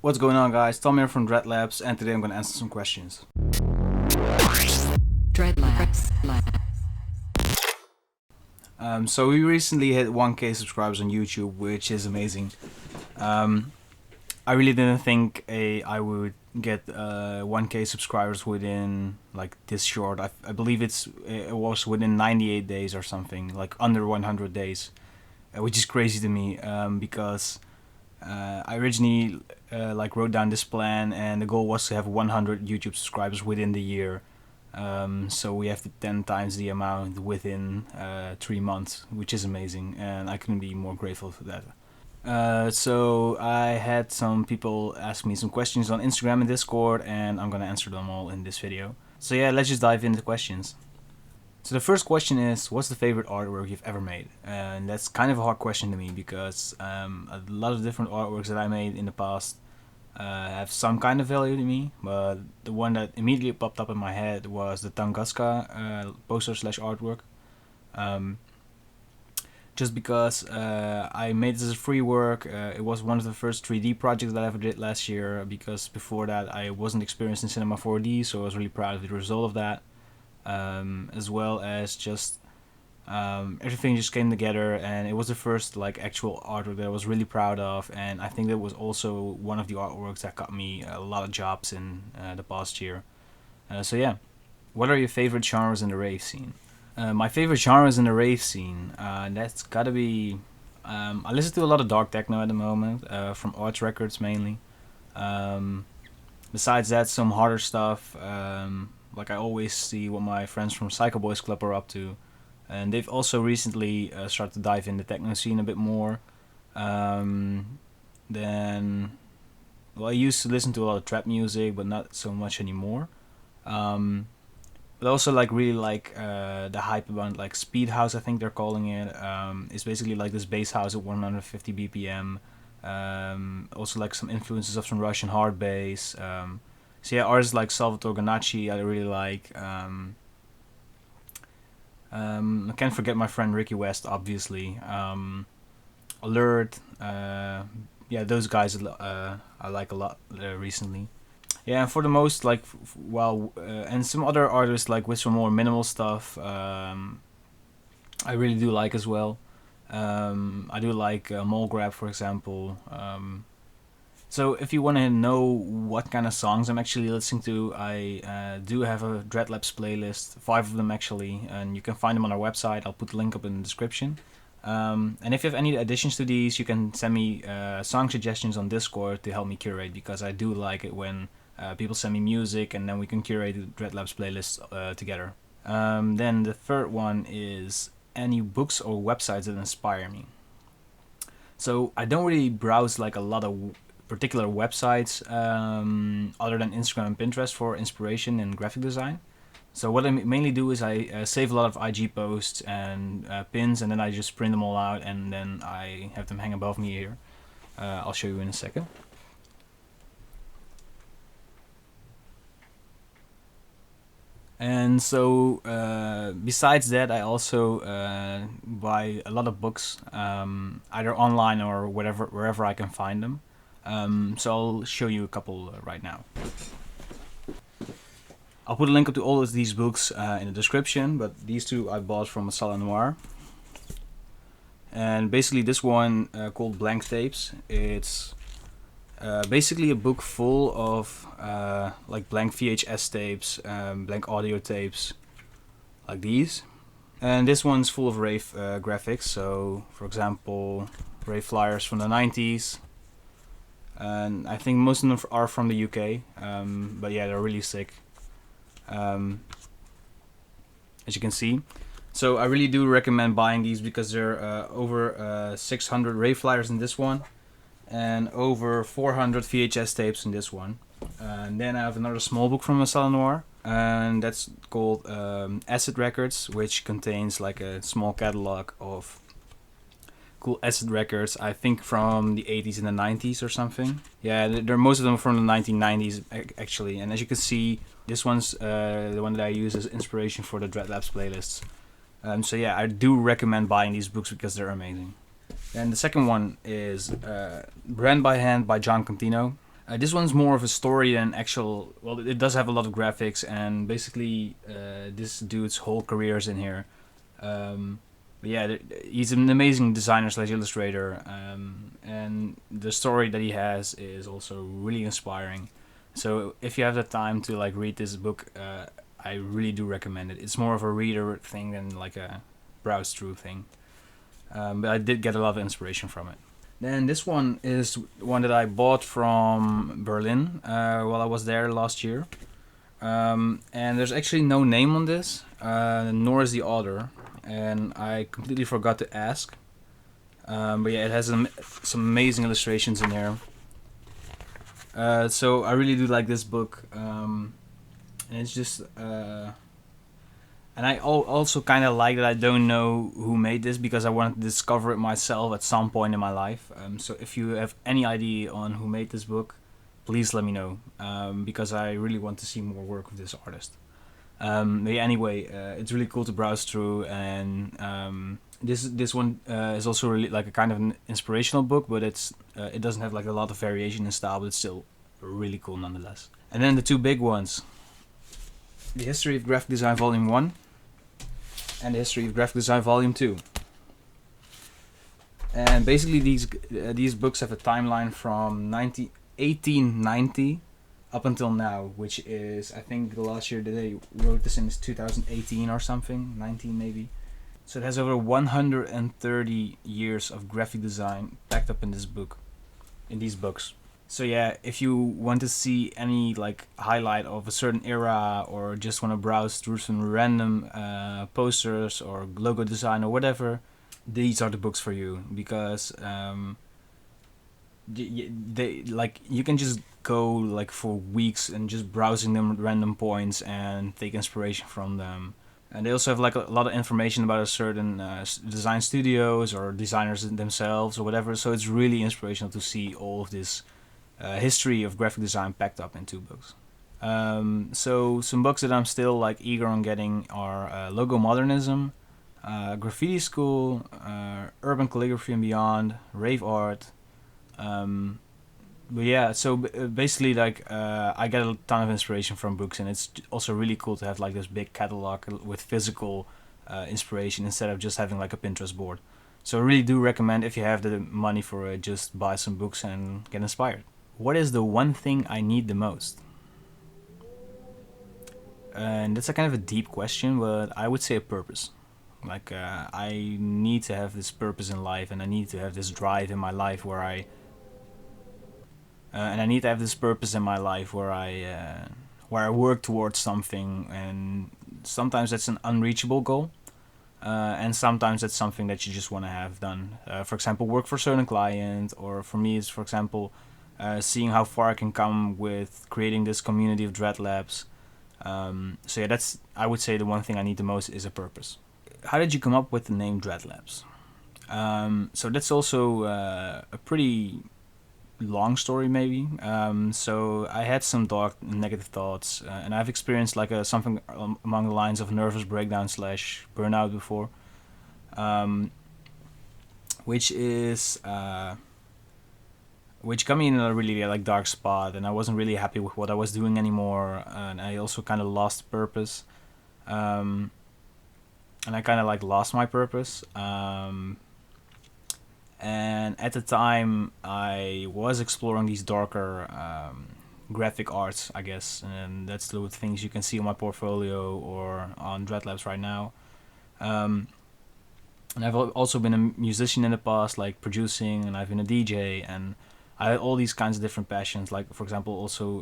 What's going on, guys? Tom here from Dreadlabs, and today I'm going to answer some questions. Dreadlabs. So we recently hit 1K subscribers on YouTube, which is amazing. I really didn't think I would get 1K subscribers within like this short. I believe it was within 98 days or something, like under 100 days, which is crazy to me because I originally wrote down this plan, and the goal was to have 100 YouTube subscribers within the year. So we have 10 times the amount within 3 months, which is amazing, and I couldn't be more grateful for that. So I had some people ask me some questions on Instagram and Discord, and I'm gonna answer them all in this video. So yeah, let's just dive into the questions. So the first question is, what's the favorite artwork you've ever made? And that's kind of a hard question to me because a lot of different artworks that I made in the past have some kind of value to me, but the one that immediately popped up in my head was the Tunguska poster / artwork. Just because I made this as free work. It was one of the first 3D projects that I ever did last year, because before that I wasn't experienced in Cinema 4D, so I was really proud of the result of that. As well as just everything just came together, and it was the first like actual artwork that I was really proud of, and I think that was also one of the artworks that got me a lot of jobs in the past year. So yeah, what are your favorite genres in the rave scene? My favorite genres in the rave scene, that's gotta be, I listen to a lot of dark techno at the moment, from Arts Records mainly. Besides that, some harder stuff. Like I always see what my friends from Psycho Boys Club are up to, and they've also recently started to dive in the techno scene a bit more. Then, well, I used to listen to a lot of trap music, but not so much anymore. But also really like the hype about like speed house, I think they're calling it. It's basically like this bass house at 150 BPM. Also like some influences of some Russian hard bass. So yeah, artists like Salvatore Ganacci I really like. I can't forget my friend Ricky West, obviously. Alert, yeah, those guys I like a lot recently. Yeah, and for the most and some other artists like with some more minimal stuff, I really do like as well. I do like Mole Grab, for example. So if you want to know what kind of songs I'm actually listening to, I do have a Dreadlabs playlist, 5 of them actually, and you can find them on our website. I'll put the link up in the description. And if you have any additions to these, you can send me song suggestions on Discord to help me curate, because I do like it when people send me music and then we can curate the Dreadlabs playlist together. Then the third one is any books or websites that inspire me. So I don't really browse like a lot of particular websites other than Instagram and Pinterest for inspiration in graphic design. So what I mainly do is I save a lot of IG posts and pins, and then I just print them all out, and then I have them hang above me here. I'll show you in a second. And so besides that, I also buy a lot of books, either online or wherever I can find them. So I'll show you a couple right now. I'll put a link up to all of these books in the description, but these two I bought from Masala Noir. And basically this one called Blank Tapes, it's basically a book full of like blank VHS tapes, blank audio tapes, like these. And this one's full of rave graphics, so for example, rave flyers from the 90s. And I think most of them are from the UK, but yeah, they're really sick, as you can see. So I really do recommend buying these, because there are over 600 rave flyers in this one, and over 400 VHS tapes in this one. And then I have another small book from Masala Noir, and that's called Acid Records, which contains like a small catalog of cool acid records, I think from the 80s and the 90s or something. Yeah, most of them from the 1990s actually. And as you can see, this one's the one that I use as inspiration for the Dreadlabs playlists. So yeah, I do recommend buying these books because they're amazing. And the second one is Brand by Hand by Contino. This one's more of a story than actual. Well, it does have a lot of graphics, and basically, this dude's whole career is in here. But yeah, he's an amazing designer slash illustrator, and the story that he has is also really inspiring. So if you have the time to like read this book, I really do recommend it. It's more of a reader thing than like a browse through thing. But I did get a lot of inspiration from it. Then this one is one that I bought from Berlin while I was there last year. And there's actually no name on this, nor is the author. And I completely forgot to ask. But yeah, it has some amazing illustrations in there. So I really do like this book. And it's just... and I also kind of like that I don't know who made this because I wanted to discover it myself at some point in my life. So if you have any idea on who made this book, please let me know, because I really want to see more work of this artist. But yeah, anyway, it's really cool to browse through, and this one is also really like a kind of an inspirational book, but it doesn't have like a lot of variation in style, but it's still really cool nonetheless. And then the two big ones: the History of Graphic Design Volume 1 and the History of Graphic Design Volume 2. And basically these books have a timeline from 1890 up until now, which is, I think the last year that they wrote this in is 2018 or something, 19 maybe. So it has over 130 years of graphic design packed up in this book, in these books. So yeah, if you want to see any like highlight of a certain era, or just want to browse through some random posters or logo design or whatever, these are the books for you, because they like, you can just go like for weeks and just browsing them at random points and take inspiration from them. And they also have like a lot of information about a certain design studios or designers themselves or whatever. So it's really inspirational to see all of this history of graphic design packed up in two books. So some books that I'm still like eager on getting are Logo Modernism, Graffiti School, Urban Calligraphy and Beyond, Rave Art. But yeah, so basically like I get a ton of inspiration from books, and it's also really cool to have like this big catalog with physical inspiration instead of just having like a Pinterest board. So I really do recommend, if you have the money for it, just buy some books and get inspired. What is the one thing I need the most? And that's a kind of a deep question, but I would say a purpose. Like I need to have this purpose in life, and I need to have this drive in my life where I need to have this purpose in my life where I work towards something, and sometimes that's an unreachable goal, and sometimes that's something that you just want to have done. For example, work for a certain client, or for me, it's for example seeing how far I can come with creating this community of Dreadlabs. So yeah, that's, I would say the one thing I need the most is a purpose. How did you come up with the name Dreadlabs? So that's also a pretty long story maybe. So I had some dark negative thoughts, and I've experienced like something along the lines of nervous breakdown slash burnout before, which got me in a really like dark spot, and I wasn't really happy with what I was doing anymore, and I also kind of lost purpose, and I kind of like lost my purpose. And at the time I was exploring these darker graphic arts, I guess, and that's the things you can see on my portfolio or on Dreadlabs right now. And I've also been a musician in the past, like producing, and I've been a DJ, and I had all these kinds of different passions, like for example also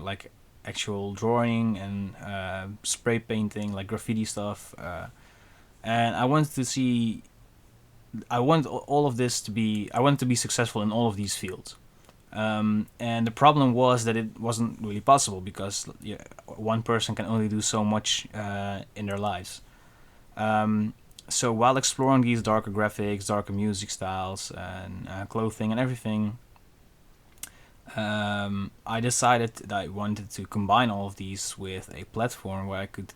like actual drawing and spray painting, like graffiti stuff, and I wanted to see, I wanted all of this to be, I wanted to be successful in all of these fields. And the problem was that it wasn't really possible, because one person can only do so much in their lives. So while exploring these darker graphics, darker music styles, and clothing and everything, I decided that I wanted to combine all of these with a platform where I could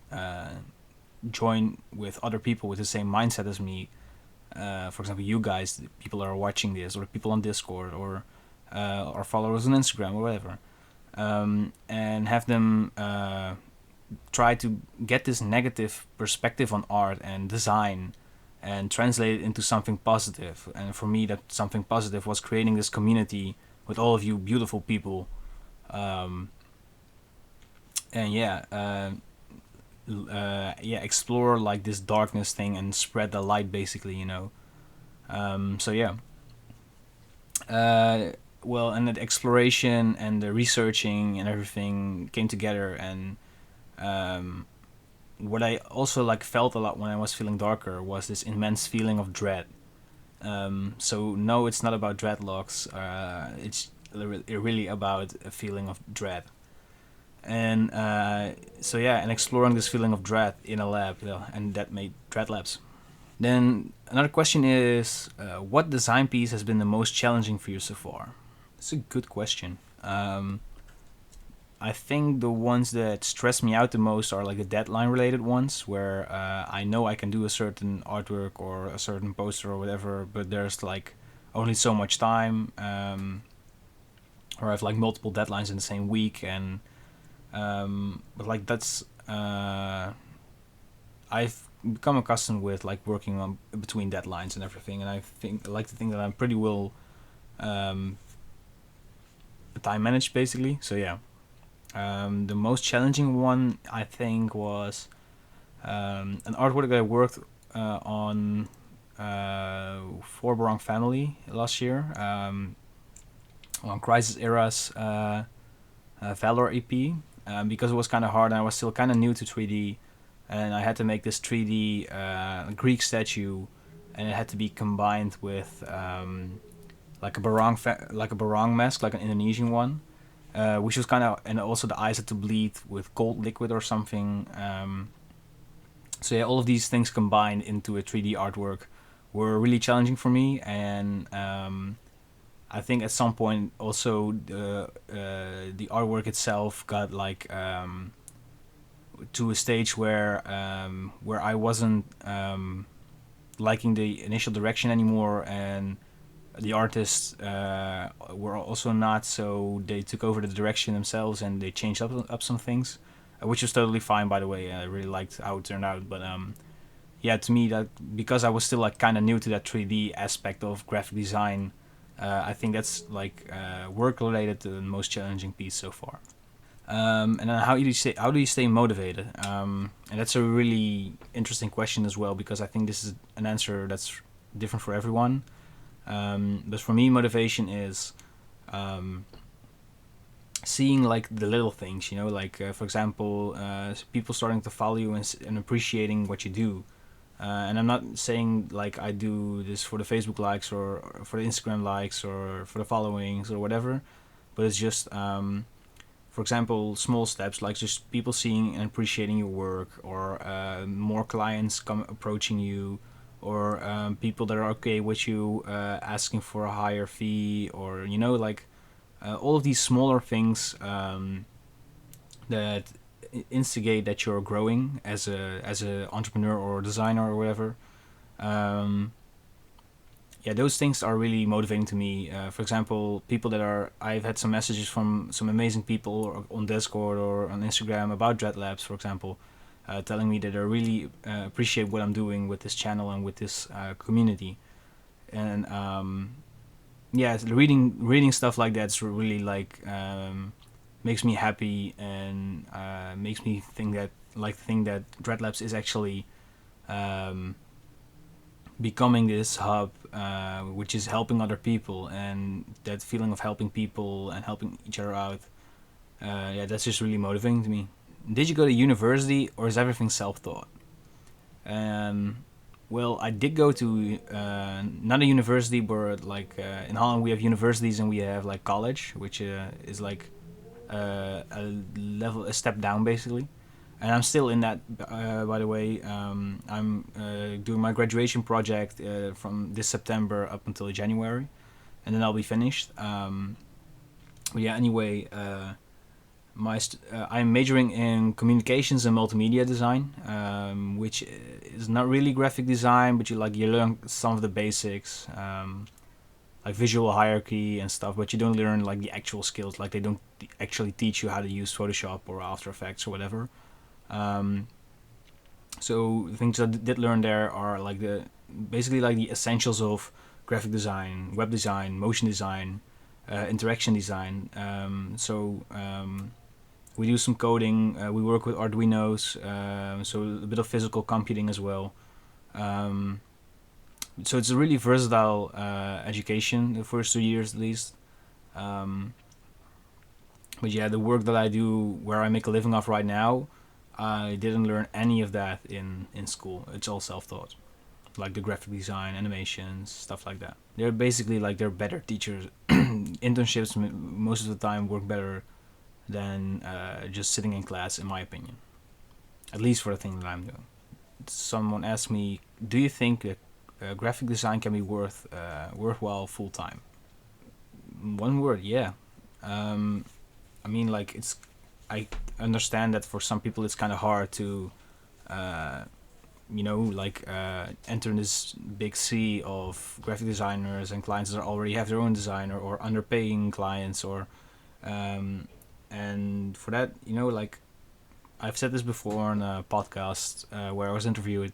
join with other people with the same mindset as me. For example, you guys, people that are watching this, or people on Discord, or or followers on Instagram or whatever, and have them try to get this negative perspective on art and design and translate it into something positive. And for me, that something positive was creating this community with all of you beautiful people. Um, and explore like this darkness thing and spread the light, basically, you know. So yeah. Well, and the exploration and the researching and everything came together, and um, what I also like felt a lot when I was feeling darker was this immense feeling of dread. So no, it's not about dreadlocks. It's really about a feeling of dread. And so yeah, and exploring this feeling of dread in a lab, and that made Dreadlabs. Then another question is, what design piece has been the most challenging for you so far? It's a good question. I think the ones that stress me out the most are like the deadline related ones, where I know I can do a certain artwork or a certain poster or whatever, but there's like only so much time, or I have like multiple deadlines in the same week, and but like that's I've become accustomed with like working on between deadlines and everything, and I like to think that I'm pretty well um, time managed, basically. So yeah. The most challenging one, I think, was an artwork that I worked on for Barong Family last year, on Crisis Era's Valor EP, because it was kind of hard and I was still kind of new to 3D, and I had to make this 3D Greek statue, and it had to be combined with like a barong mask, like an Indonesian one. Which was kind of, and also the eyes had to bleed with cold liquid or something. So yeah, all of these things combined into a 3D artwork were really challenging for me, and I think at some point also the artwork itself got like to a stage where I wasn't liking the initial direction anymore, and the artists were also not, so they took over the direction themselves and they changed up some things, which was totally fine, by the way. I really liked how it turned out, but yeah, to me, that because I was still like kind of new to that 3D aspect of graphic design, I think that's like work related to the most challenging piece so far. And then how do you stay motivated? And that's a really interesting question as well, because I think this is an answer that's different for everyone. But for me, motivation is seeing like the little things, you know, like for example, people starting to follow you and appreciating what you do. And I'm not saying like I do this for the Facebook likes or for the Instagram likes or for the followings or whatever, but it's just, for example, small steps like just people seeing and appreciating your work, or more clients approaching you, or people that are okay with you asking for a higher fee, or you know, like all of these smaller things that instigate that you're growing as a entrepreneur or designer or whatever. Yeah, those things are really motivating to me. For example, I've had some messages from some amazing people on Discord or on Instagram about Dreadlabs, for example, telling me that they really appreciate what I'm doing with this channel and with this community. And yeah, reading stuff like that's really like makes me happy, and makes me think that Dreadlabs is actually becoming this hub, which is helping other people, and that feeling of helping people and helping each other out. Yeah, that's just really motivating to me. Did you go to university, or is everything self-taught? Well, I did go to not a university, but like in Holland we have universities and we have like college, which is like a step down, basically. And I'm still in that, by the way. I'm doing my graduation project from this September up until January, and then I'll be finished. But yeah, anyway, I'm majoring in communications and multimedia design, which is not really graphic design, but you learn some of the basics. like visual hierarchy and stuff, but you don't learn like the actual skills. Like they don't actually teach you how to use Photoshop or After Effects or whatever. So the things I did learn there are like basically like the essentials of graphic design, web design, motion design, interaction design. We do some coding. We work with Arduinos, so a bit of physical computing as well. So it's a really versatile education, the first 2 years at least. But yeah, the work that I do, where I make a living off right now, I didn't learn any of that in school. It's all self-taught, like the graphic design, animations, stuff like that. They're basically like they're better teachers. Internships most of the time work better than just sitting in class, in my opinion. At least for the thing that I'm doing. Someone asked me, "Do you think that graphic design can be worthwhile full time?" One word, yeah. I mean, like I understand that for some people it's kind of hard to, enter this big sea of graphic designers and clients that already have their own designer, or underpaying clients, or and for that, like I've said this before on a podcast where I was interviewed.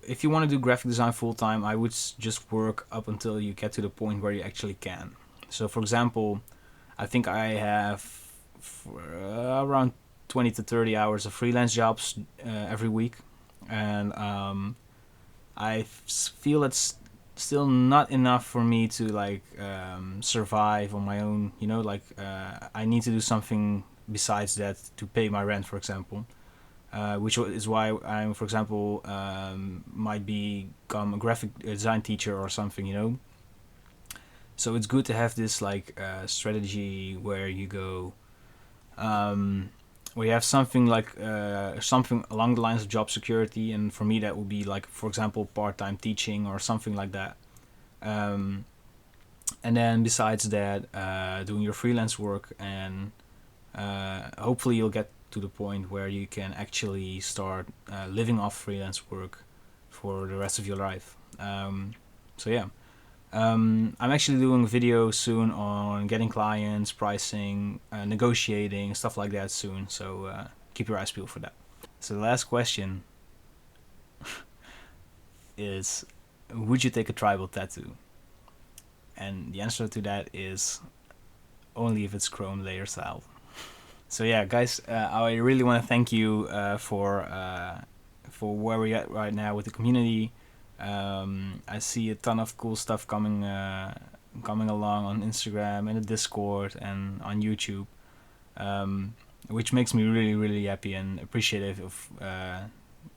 If you want to do graphic design full time, I would just work up until you get to the point where you actually can. So, for example, I think I have around 20 to 30 hours of freelance jobs every week, and I feel it's still not enough for me to like survive on my own. I need to do something besides that to pay my rent, for example. Which is why I'm, for example, might become a graphic design teacher or something. So it's good to have this like strategy where you go, where you have something like something along the lines of job security, and for me that would be like, for example, part-time teaching or something like that. And then besides that, doing your freelance work, and hopefully you'll get to the point where you can actually start living off freelance work for the rest of your life. So yeah, I'm actually doing a video soon on getting clients, pricing, negotiating, stuff like that soon. So keep your eyes peeled for that. So the last question is, would you take a tribal tattoo? And the answer to that is only if it's chrome layer style. So yeah, guys, I really want to thank you for where we're at right now with the community. I see a ton of cool stuff coming along on Instagram and the Discord and on YouTube, which makes me really, really happy and appreciative of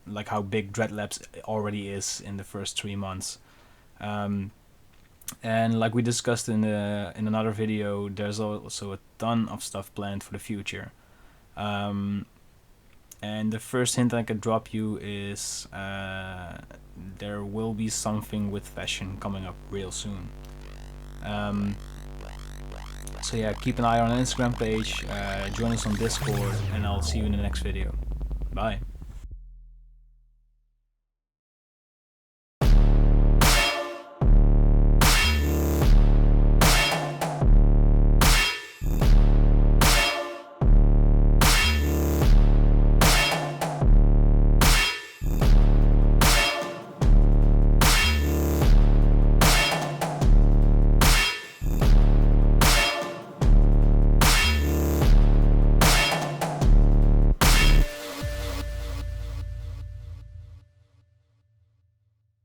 like how big Dreadlabs already is in the first 3 months. And like we discussed in another video, there's also a ton of stuff planned for the future. And the first hint I could drop you is there will be something with fashion coming up real soon. So yeah, keep an eye on our Instagram page, join us on Discord, and I'll see you in the next video. Bye.